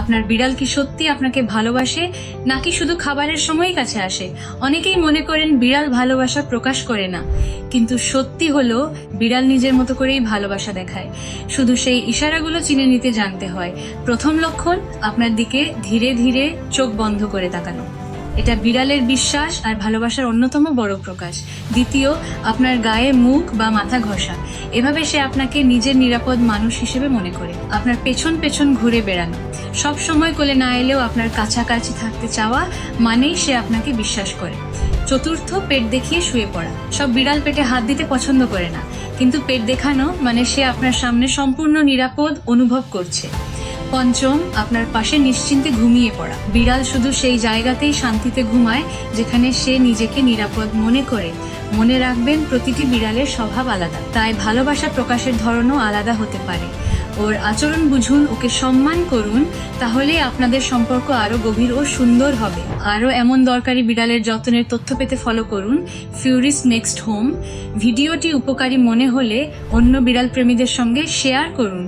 আপনার বিড়াল কি সত্যি আপনাকে ভালোবাসে নাকি শুধু খাবারের সময়ই কাছে আসে? অনেকেই মনে করেন বিড়াল ভালোবাসা প্রকাশ করে না, কিন্তু সত্যি হলো বিড়াল নিজের মতো করেই ভালোবাসা দেখায়। শুধু সেই ইশারাগুলো চিনে নিতে জানতে হয়। প্রথম লক্ষণ, আপনার দিকে ধীরে ধীরে চোখ বন্ধ করে তাকানো। এটা বিড়ালের বিশ্বাস আর ভালোবাসার অন্যতম বড় প্রকাশ। দ্বিতীয়, আপনার গায়ে মুখ বা মাথা ঘষা। এভাবে সে আপনাকে নিজের নিরাপদ মানুষ হিসেবে মনে করে। আপনার পেছন পেছন ঘুরে বেড়ানো, সব সময় কোলে না এলেও আপনার কাছাকাছি থাকতে চাওয়া মানেই সে আপনাকে বিশ্বাস করে। চতুর্থ, পেট দেখিয়ে শুয়ে পড়া। সব বিড়াল পেটে হাত দিতে পছন্দ করে না, কিন্তু পেট দেখানো মানে সে আপনার সামনে সম্পূর্ণ নিরাপদ অনুভব করছে। পঞ্চম, আপনার পাশে নিশ্চিন্তে ঘুমিয়ে পড়া। বিড়াল শুধু সেই জায়গাতেই শান্তিতে ঘুমায় যেখানে সে নিজেকে নিরাপদ মনে করে। মনে রাখবেন, প্রতিটি বিড়ালের স্বভাব আলাদা, তাই ভালোবাসা প্রকাশের ধরনও আলাদা হতে পারে। ওর আচরণ বুঝুন, ওকে সম্মান করুন, তাহলে আপনাদের সম্পর্ক আরো গভীর ও সুন্দর হবে। আরো এমন দরকারি বিড়ালের যত্নের তথ্য পেতে ফলো করুন ফিউরিস নেক্সট হোম। ভিডিওটি উপকারী মনে হলে অন্য বিড়াল প্রেমীদের সঙ্গে শেয়ার করুন।